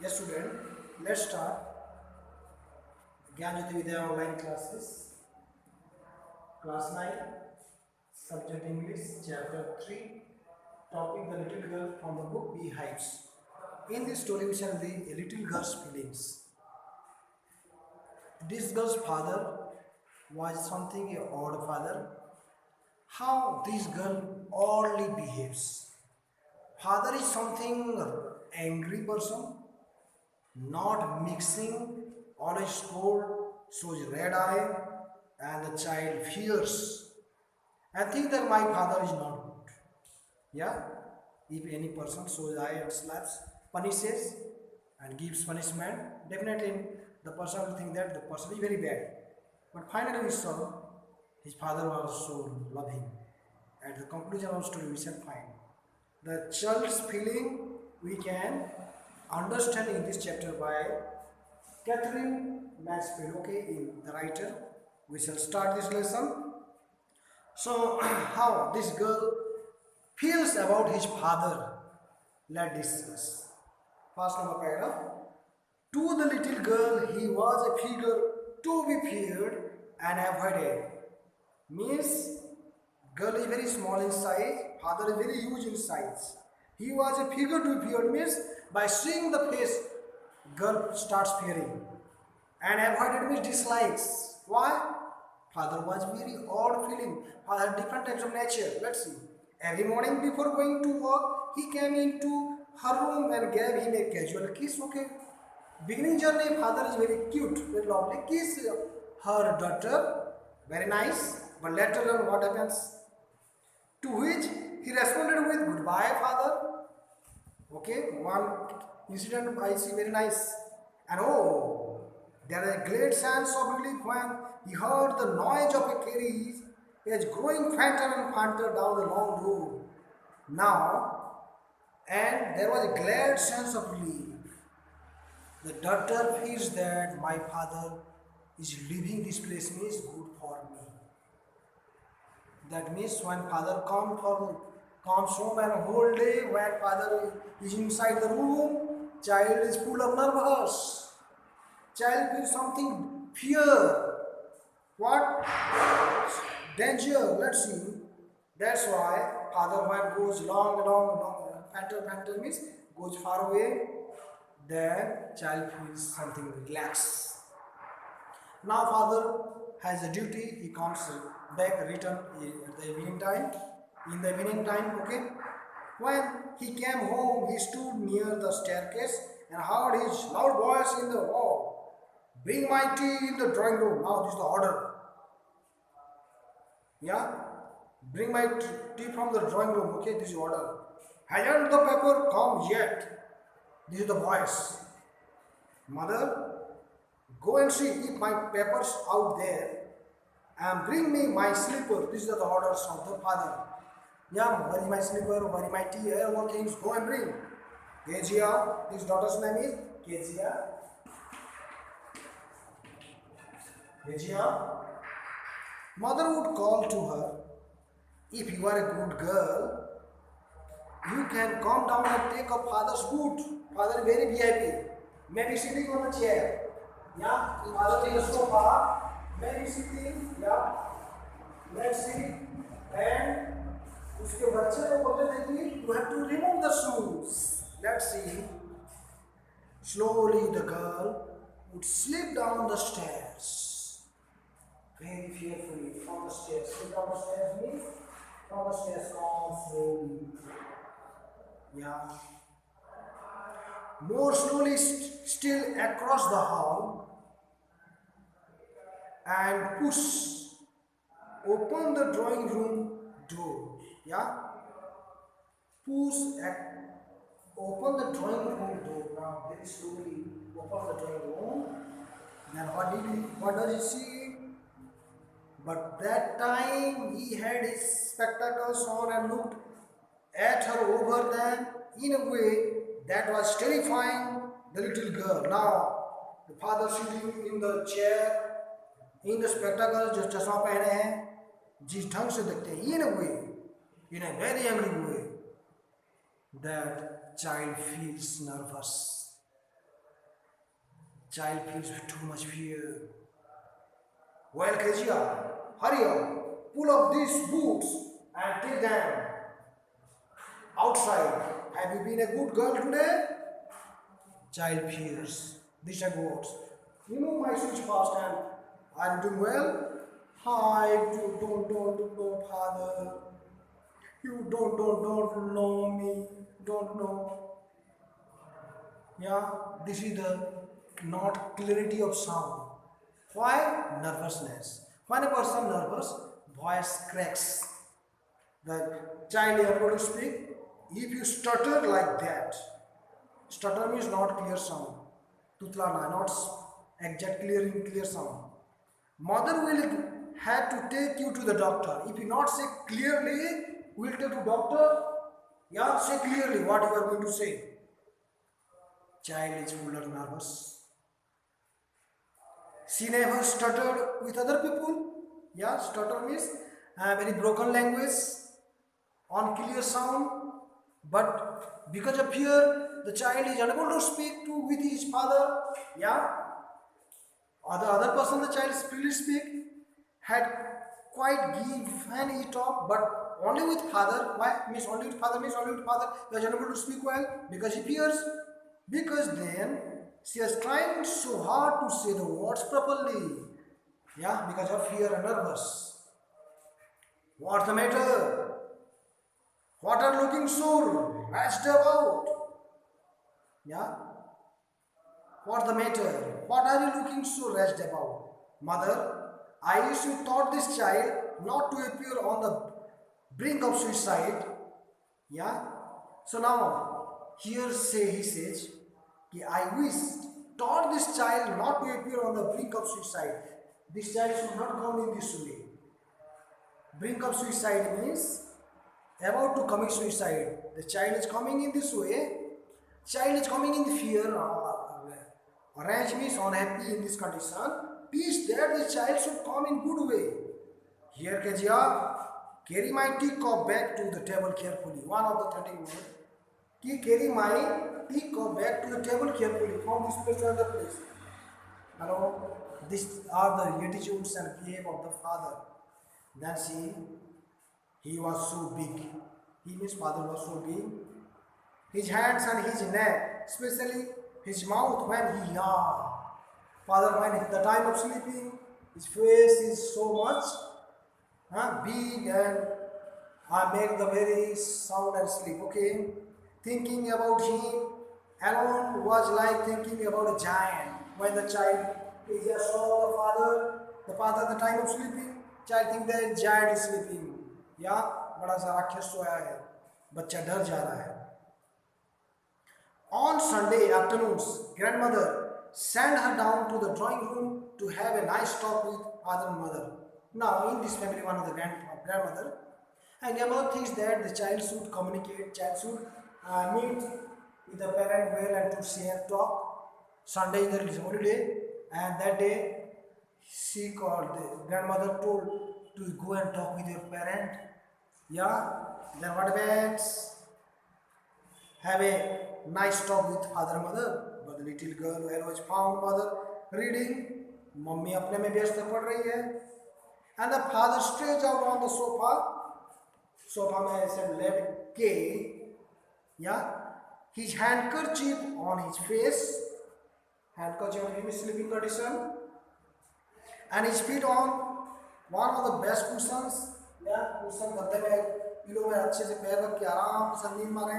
Yes, student, let's start GYANJYOTI with our online classes. Class 9, subject English, chapter 3, topic The Little Girl from the book Beehives. In this story, we shall read a little girl's feelings. This girl's father was something a odd father. How this girl oddly behaves. Father is something angry person, not mixing, always cold, shows red eye, and the child fears and think that my father is not good. Yeah, if any person shows eye and slaps, punishes, and gives punishment, definitely the person will think that the person is very bad. But finally, we saw his father was so loving. At the conclusion of the story, we shall find the child's feeling we can understand in this chapter by Catherine Mansfield, okay, in the writer. We shall start this lesson. So, how this girl feels about his father, let's discuss. First number paragraph. To the little girl, he was a figure to be feared and avoided. Means, girl is very small in size, father is very huge in size. He was a figure to be feared, means by seeing the face, girl starts fearing. And avoided means dislikes. Why? Father was very odd feeling. Father had different types of nature. Let's see. Every morning before going to work, he came into her room and gave him a casual kiss. Okay. Beginning journey, father is very cute, very lovely. Kiss her daughter. Very nice. But later on, what happens? To which he responded with goodbye, father. Okay. One incident I see very nice. And oh, there is a great sense of relief when he heard the noise of a carriage as growing fainter and fainter down the long road. Now, and there was a glad sense of relief. The daughter feels that my father is leaving this place means good for me. That means when father comes home and whole day when father is inside the room, child is full of nervous. Child feels something fear. What? Danger. Let's see. That's why father when goes long, phantom means goes far away, then child feels something relaxed. Now father has a duty, he comes back, return at the evening time. In the evening time, okay. When he came home, he stood near the staircase and heard his loud voice in the hall. Bring my tea in the drawing room. Now this is the order. Yeah? Bring my tea from the drawing room. Okay, this is order. Hasn't the paper come yet? This is the voice. Mother, go and see if my paper's out there and bring me my slipper. These are the orders of the father. Yeah, where is my slipper? Where is my tea? All things go and bring. Kezia, his daughter's name is Kezia. Kezia. Mother would call to her, if you are a good girl, you can come down and take up father's food. Father is very VIP. Maybe sitting on a chair. Yeah, father is a sofa. Maybe sitting. Yeah. Let's see. And उसके बच्चे को बोलते थे कि you have to remove the shoes. Let's see. Slowly the girl would slip down the stairs. Very fearfully from the stairs. Slip down the stairs means from the stairs come slowly. Yeah. More slowly still across the hall and push open the drawing room door. Yeah. Open the drawing room door. Now very slowly open the drawing room. Then what does he see? But that time he had his spectacles on and looked at her over them in a way that was terrifying the little girl. Now the father sitting in the chair, in the spectacles, जो चश्मा पहने हैं, जिस ढंग से देखते हैं, in a way, in a very angry way, that child feels nervous. Child feels too much fear. Well, KGR, hurry up, pull up these boots and take them outside. Have you been a good girl today? Child fears. These are words. Remove my switch fast and are you doing well? Hi, you don't know, father. You don't know me. Don't know. Yeah, this is the not clarity of sound. Why? Nervousness. When a person nervous, voice cracks. The child is able to speak. If you stutter like that, stutter means not clear sound. Tutlana, not exact clear sound. Mother will have to take you to the doctor. If you not say clearly, we'll take to doctor. Yeah, say clearly what you are going to say. Child is full of nervous. She never stuttered with other people. Yeah, stutter means very broken language, unclear sound. But because of fear, the child is unable to speak to with his father. Yeah, or the other person the child freely speak had quite given it up, but only with father. Why? Means only with father means only with father. He was unable to speak well because he fears. Because then she is trying so hard to say the words properly. Yeah, because of fear and nervous. What's the matter? What are looking so rashed about? Yeah. What's the matter? What are you looking so rashed about? Mother, I used to taught this child not to appear on the brink of suicide. Yeah. So now here he says, I wish taught this child not to appear on the brink of suicide. This child should not come in this way. Brink of suicide means about to commit suicide. The child is coming in this way. Child is coming in the fear. Rage means unhappy in this condition. Peace that the child should come in good way. Here Kejia, carry my teacup back to the table carefully. One of the 30 words. Carry my teacup back to the table carefully. From this place to another place. Hello. These are the attitudes and behavior of the father. Then see, he was so big. He means father was so big. His hands and his neck, especially his mouth when he yawned. Father, when the time of sleeping, his face is so much big and make the very sound and sleep. Okay, thinking about him alone was like thinking about a giant. When the child is just saw the father at the time of sleeping, child think that giant is sleeping. या बड़ा सा राक्षस सोया है, बच्चा डर जा रहा है. On Sunday afternoons, grandmother sent her down to the drawing room to have a nice talk with father and mother. Now, in this family, one of the grandmother, and grandmother thinks that the child should communicate, child should meet with the parent well and to share talk. Sunday is holiday, and that day she called the grandmother told to go and talk with your parent. Yeah, then what happens? Have a nice talk with father and mother. But the little girl was found mother reading. Mummy अपने में व्यस्त पढ़ रही है. And the father stretched out on the sofa. Sofa में ऐसे left K. Yeah, his handkerchief on his face. Handkerchief on his sleeping condition. And his feet on one of the best cushions. Yeah, cushion गद्दे में pillow में अच्छे से पैर रख के आराम से नींद मारे.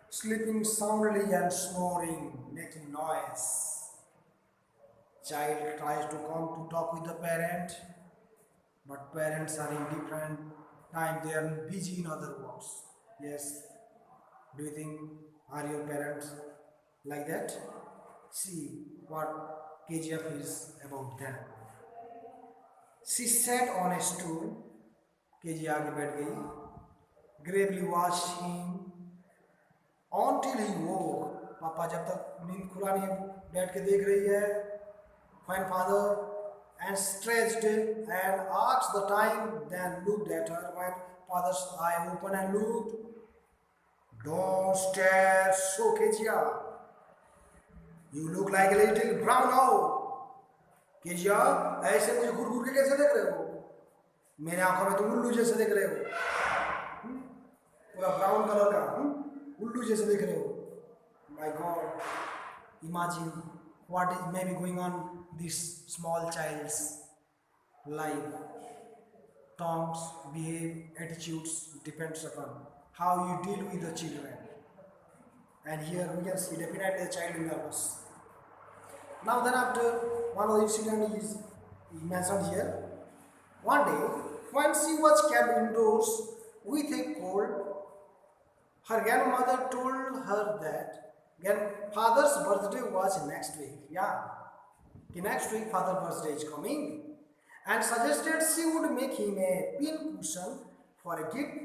Sleeping soundly and snoring, making noise. Child tries to come to talk with the parent, but parents are in different time. They are busy in other works. Yes. Do you think are your parents like that? See what KGF is about them. She sat on a stool. KG आगे बैठ गई. Gravely watched him until he woke. पापा जब तक नींद खुला नहीं बैठ के देख रही है. When father and stretched and asked the time, then looked at her. When father's eye opened and looked, don't stare so, Ketia. You look like a little brown owl. Kezia, ऐसे मुझे घूर घूर के कैसे देख रहे हो? मेरे आंखों में तो उल्लू जैसे देख रहे हो, पूरा ब्राउन कलर का, उल्लू जैसे देख रहे हो. My God, imagine what is maybe going on this small child's life. Tongues, behave, attitudes depends upon how you deal with the children. And here we can see definitely the child is nervous. Now then after, one of the incident is mentioned here. One day, when she was kept indoors with a cold, her grandmother told her that father's birthday was next week. Yeah, next week father's birthday is coming, and suggested she would make him a pin cushion for a gift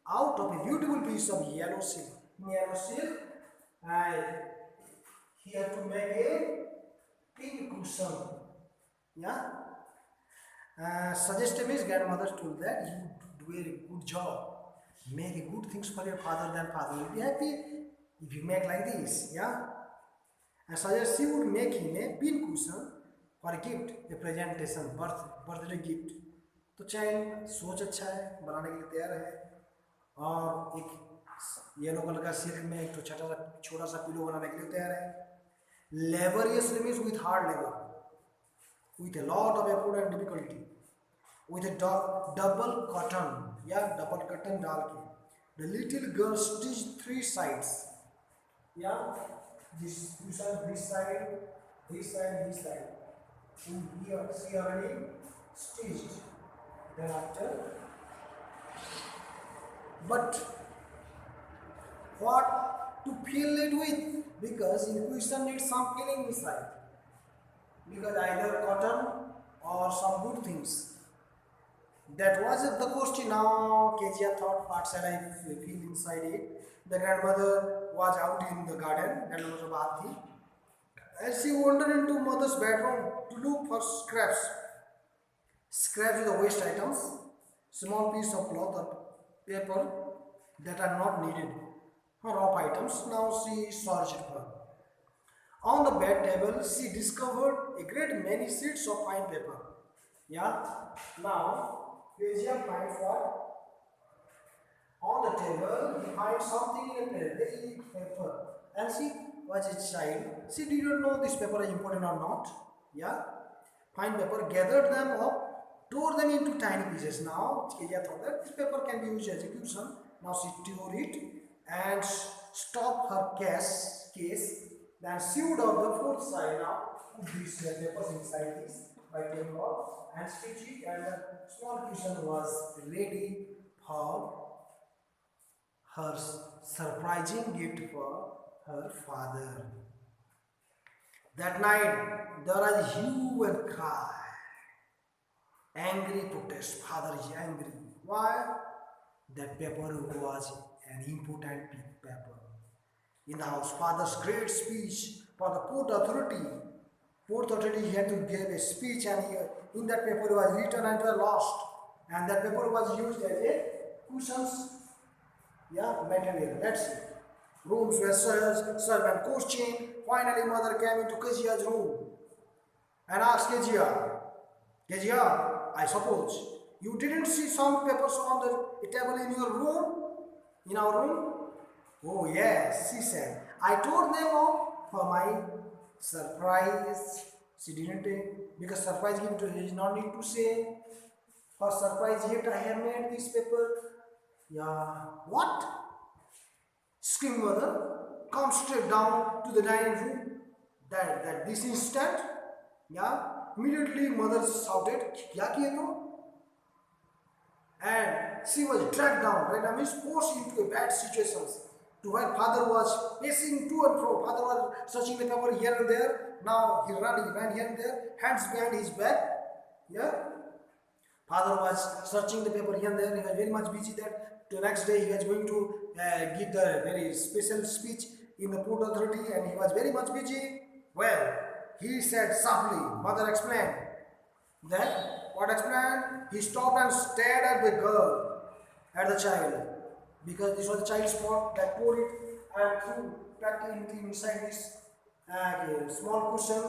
out of a beautiful piece of yellow silk. Yellow silk, and he had to make a pin cushion. Yeah. Suggested his grandmother told that you do a good job. Make good things for your father, then father will be happy if you make like this. Yeah. And suggest she would make him a pin cushion for a gift, a presentation, birthday gift. तो child सोच अच्छा है, बनाने के लिए तैयार है, और एक येलो कलर का सिल्क में एक छोटा सा पिलो बनाने के लिए तैयार है. Laboriously means with hard labor, with a lot of effort and difficulty, with a double cotton, yeah, double cotton डाल के. The little girl stitched 3 sides, yeah, this side, this side, this side, this side. And here she already stitched. Then after, but what to fill it with? Because intuition needs some filling inside. Because either cotton or some good things. That was the question. Now Kezia thought, what shall I fill inside it? The grandmother was out in the garden. Grandmother baat thi. As she wandered into mother's bedroom to look for scraps. Scraps are the waste items, small piece of cloth or paper that are not needed. Rough items. Now she searched for. On the bed table, she discovered a great many sheets of fine paper. Yeah. Now, Kezia finds what? On the table, he finds something in a paper. And she was a child. She did not know this paper is important or not. Yeah. Fine paper, gathered them up, tore them into tiny pieces. Now, Kezia thought that this paper can be used as a cushion. Now she tore it and stopped her case. Then sewed off the 4th side. Now put these papers inside this by taking off and stitch it, and the small cushion was ready for her surprising gift for her father. That night there was hue and cry, angry protest. Father is angry. Why? That paper was an important paper. In the house, father's great speech for the port authority. Port authority, he had to give a speech, and in that paper was written and was lost. And that paper was used as a cushions, yeah, material. That's it. Rooms were servant questioned. Finally, mother came into Kezia's room and asked Kezia, I suppose you didn't see some papers on the table in your room, in our room? Oh yes, she said. I told them off for my surprise. She didn't take, because surprise gift is not need to say. For surprise gift I have made this paper. Yeah. What? Screamed mother. Come straight down to the dining room. That this instant. Yeah. Immediately mother shouted, "Kya kiye to?" And she was dragged down. Right now, means forced into a bad situation. To where father was pacing to and fro. Father was searching the paper here and there. Now he ran here and there, hands behind his back. Yeah. Father was searching the paper here and there. He was very much busy that the next day he was going to give the very special speech in the port authority, and he was very much busy. Well, he said softly, mother explained. Then, what explained? He stopped and stared at the girl, at the child. Because this was the child's spot that poured it and threw packed it inside this Okay, small question.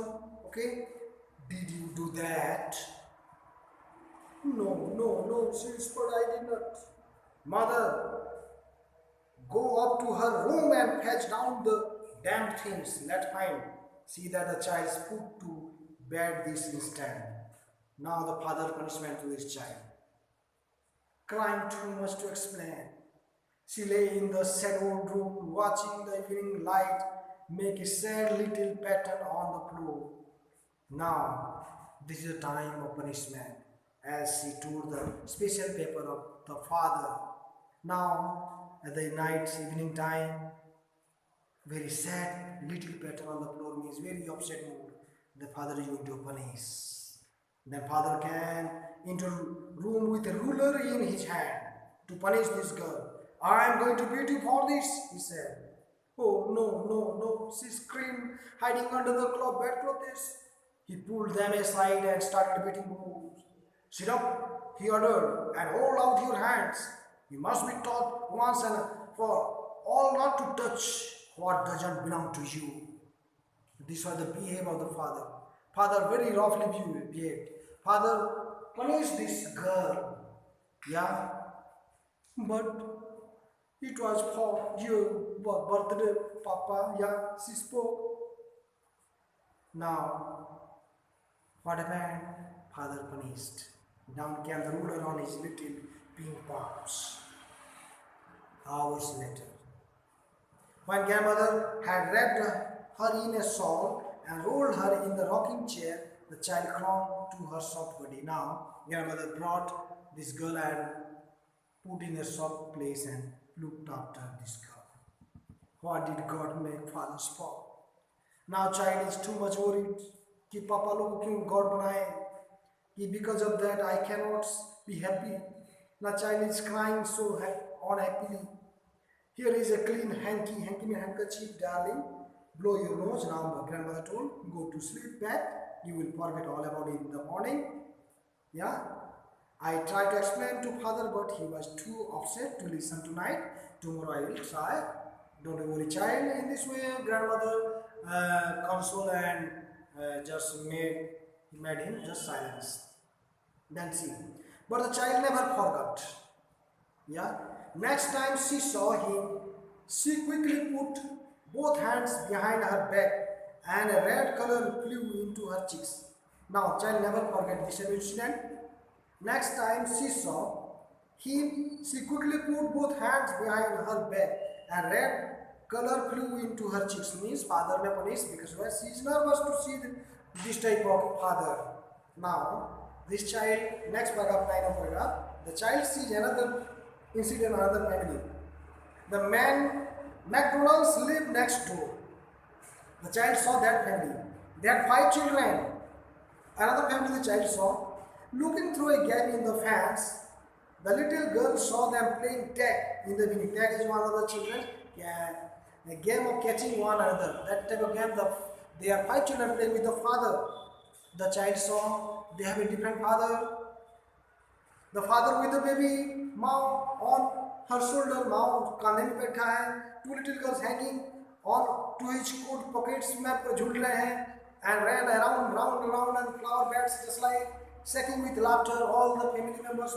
Okay, did you do that? No, no, no, she whispered, I did not. Mother, go up to her room and fetch down the damned things. Let find. See that the child is put to bed this instant. Now the father punishment to his child. Crying too much to explain. She lay in the shadowed room, watching the evening light make a sad little pattern on the floor. Now, this is a time of punishment, as she tore the special paper of the father. Now, at the night, evening time, very sad little pattern on the floor means very upset mood. The father is going to punish. Then father came into room with a ruler in his hand to punish this girl. I am going to beat you for this, he said. Oh no, no, no, she screamed, hiding under the bedclothes. He pulled them aside and started beating both. Sit up, he ordered, and hold out your hands. You must be taught once and for all not to touch what doesn't belong to you. This was the behavior of the father. Father very roughly behaved. Father punished this girl. Yeah, but it was for your birthday, Papa. Yeah, she spoke. Now, what happened? Father punished. Down came the ruler on his little pink palms. Hours later, when grandmother had wrapped her in a shawl and rolled her in the rocking chair, the child clung to her soft body. Now, grandmother brought this girl and put in a soft place and looked after this girl. What did God make fathers for? Now child is too much worried कि पापा लोगों को क्यों God बनाए कि because of that I cannot be happy. Now child is crying so unhappily. Here is a clean hanky. Hanky means handkerchief, darling. Blow your nose. Now grandmother told, go to sleep back. You will forget all about it in the morning. Yeah. I tried to explain to father, but he was too upset to listen tonight. Tomorrow I will try. Don't worry, child. In this way, grandmother consoled and just made him just silence. Then see. But the child never forgot. Yeah. Next time she saw him, she quickly put both hands behind her back and a red color flew into her cheeks. Now, child never forget this incident. Next time she saw him, she quickly put both hands behind her back and red color flew into her cheeks. Means father may punish because she is nervous to see this type of father. Now, this child, next paragraph, the child sees another incident, another family. The man McDonald's lived next door. The child saw that family. They had 5 children. Another family the child saw. Looking through a gap in the fence, the little girl saw them playing tag in the beginning. Tag is one of the children. Yeah, a game of catching one another. That type of game, they are 5 children playing with the father. The child saw they have a different father. The father with the baby, mom on her shoulder, mom कांधे में बैठा है. 2 little girls hanging on to his coat pockets में झूल रहे हैं and ran round and flower beds just like shaking with laughter. All the family members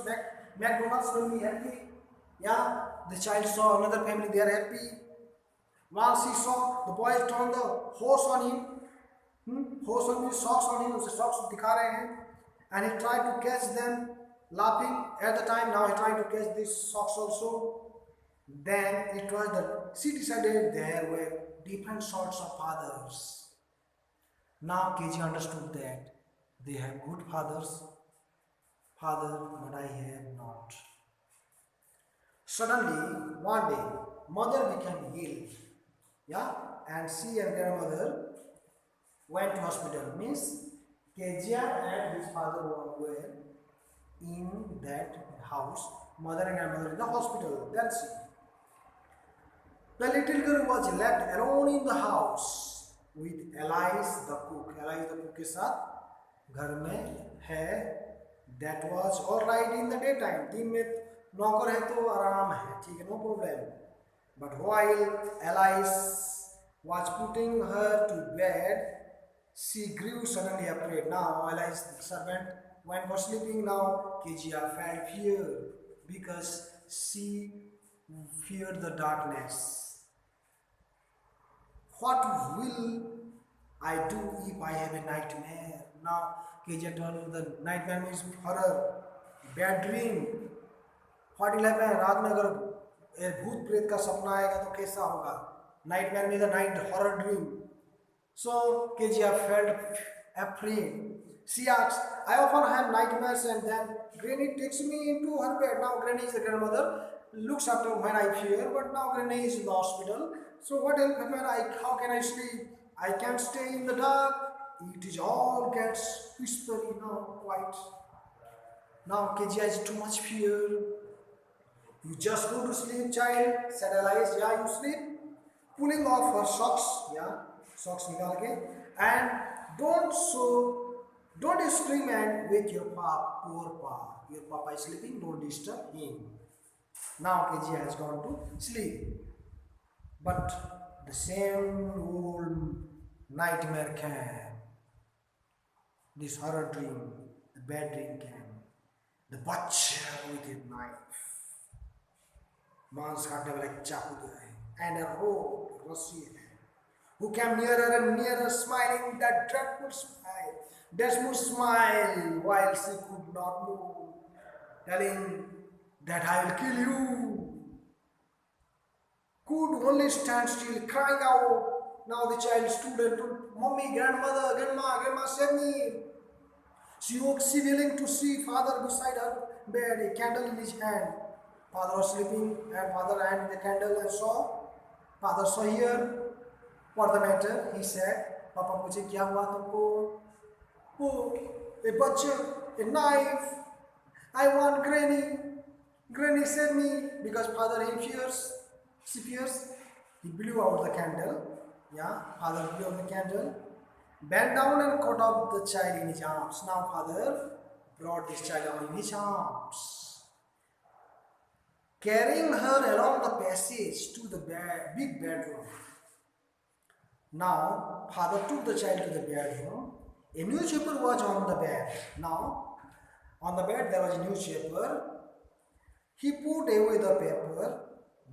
McDonald's will be happy. Yeah, the child saw another family, they are happy. Once he saw the boys turn the horse on him. Horse on his socks on him, उसे socks दिखा रहे हैं. And he tried to catch them laughing at the time. Now he tried to catch these socks also. Then it was that she decided there were different sorts of fathers. Now KG understood that they have good fathers, but I have not. Suddenly, one day, mother became ill. Yeah, and she and grandmother went to hospital. Means Kezia and his father were in that house. Mother and grandmother in the hospital. That's it. The little girl was left alone in the house with Alice the cook. Alice the cook के साथ घर में है. That was all right in the daytime. दिन में नौकर है तो आराम है, ठीक है, no problem. But while Alice was putting her to bed, she grew suddenly afraid. Now, while the servant went for sleeping, now Kejia felt fear because she feared the darkness. What will I do if I have a nightmare? Now, Kejia told the nightmare means horror, bad dream. What will happen रात में अगर भूत प्रेत का सपना आएगा तो कैसा होगा नाइटमेयर में the night horror dream so Kezia felt afraid she asked I often have nightmares and then granny takes me into her bed now granny is the grandmother looks after when I fear but now granny is in the hospital so what will happen how can I sleep I can't stay in the dark it is all gets whispery now quiet now Kejiya is too much fear. You just go to sleep, child. Said Alice, yeah, you sleep. Pulling off her socks, yeah, socks nikal ke, and don't scream and wake your papa, poor papa. Your papa is sleeping. Don't disturb him. Now Kejiya has gone to sleep, but the same old nightmare came. This horror dream, the bad dream came. The butcher with a knife. मांस काटने वाला एक चाकू दे रहे हैं and a rope रस्सी है who came nearer and nearer smiling that dreadful smile while she could not move telling that I will kill you could only stand still crying out now the child stood and told mommy grandma save me she was willing to see father beside her bed a candle in his hand Father was sleeping and father had the candle and saw. Father saw here. What the matter? He said. Papa पूछे क्या हुआ तुमको? Oh, a butcher, a knife. I want granny. Granny save me because father he fears. She fears. He blew out the candle. Yeah, father blew out the candle. Bent down and caught up the child in his arms. Now father brought this child out in his arms. Carrying her along the passage to the big bedroom. Now, father took the child to the bedroom. A newspaper was on the bed. Now, on the bed there was a newspaper. He put away the paper,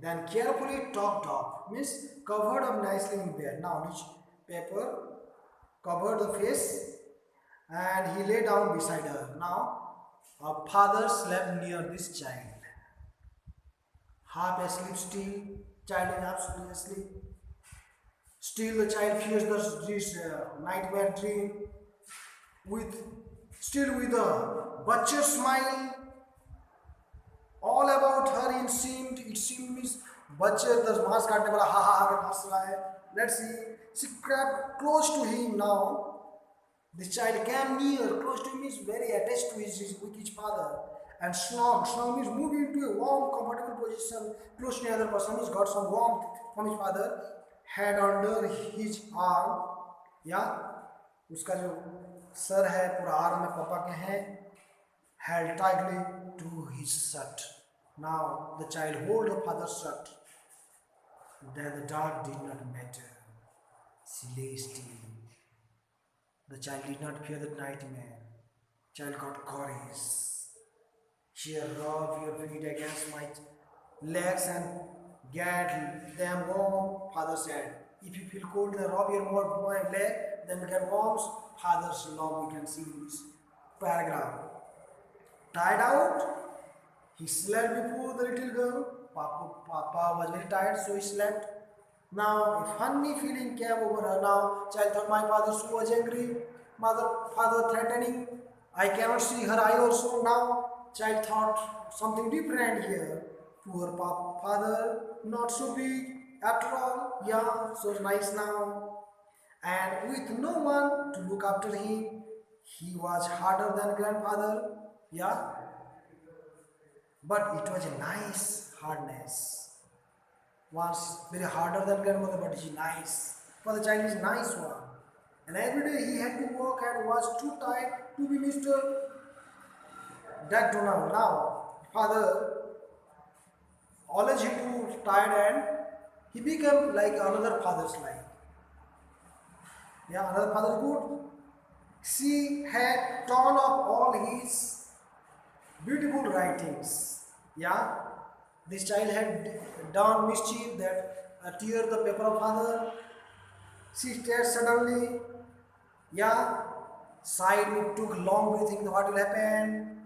then carefully topped up, means covered up nicely in bed. Now, newspaper covered the face and he lay down beside her. Now, a father slept near this child. Half asleep still, child is absolutely asleep. Still the child fears this nightmare dream still with a butcher smile. All about her it seemed means butcher the मांस काटने वाला हा हा कर हंस रहा है. Let's see. She crept close to him now. The child came near, close to him is very attached to his father. And snoring. Snoring means moving into a warm, comfortable position close to another person. He's got some warmth from his father. Head under his arm. Yeah. उसका जो sir है पूरा arm में पापा के हैं. Held tightly to his shirt. Now the child hold the father's shirt. Then the dark did not matter. She lay still. The child did not fear the nightmare. Child got courage. Here, rub your feet against my legs and get them warm, father said. If you feel cold, then rub your my leg, then get warm. Father's love we can see in this paragraph. Tired out, he slept before the little girl. Papa was very tired, so he slept. Now, a funny feeling came over her. Now, child thought my father was angry. Father threatening. I cannot see her eye also now. Child thought something different here. Poor father, not so big after all. Yeah, so nice now. And with no one to look after him, he was harder than grandfather. Yeah, but it was a nice hardness. Was very harder than grandmother, but he nice. For the child is nice one. And every day he had to work and was too tired to be Mr. That do not now. Father always he too tired and he became like another father's life. Yeah, another father good. She had torn up all his beautiful writings. Yeah, this child had done mischief that tear the paper of father. She stared suddenly. Yeah, sighed, it took long breathing. What will happen?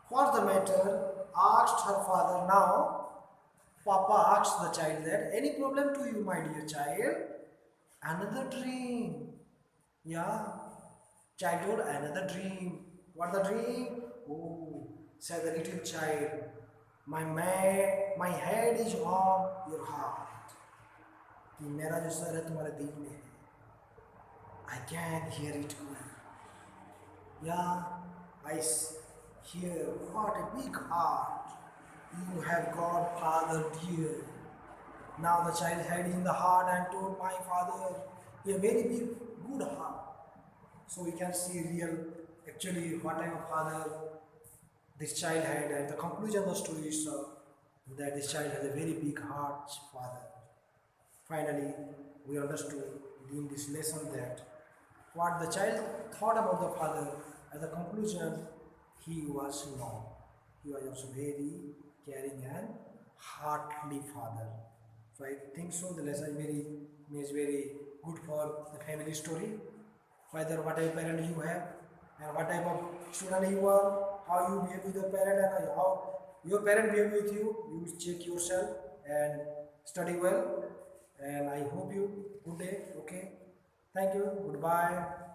What's the matter? Asked her father. Now, Papa asked the child that, any problem to you, my dear child? Another dream. Yeah, childhood, another dream. What the dream? Oh, said the little child. My head is on your heart. कि मेरा जो sir है तुम्हारे दिल में है. I can hear it clear. Yeah, hear what a big heart you have got, Father dear. Now the child head in the heart and told my father, a very big, good heart. So we can see real, actually, what type of father this child had. And the conclusion of the story is that this child has a very big heart, father. Finally, we understood in this lesson that what the child thought about the father, at the conclusion, he was not. He was also very caring and heartly father. So I think so. The lesson is very good for the family story. Whether what type of parent you have and what type of student you are, how you behave with your parent and how your parent behave with you, you check yourself and study well. And I hope you good day. Okay. Thank you. Goodbye.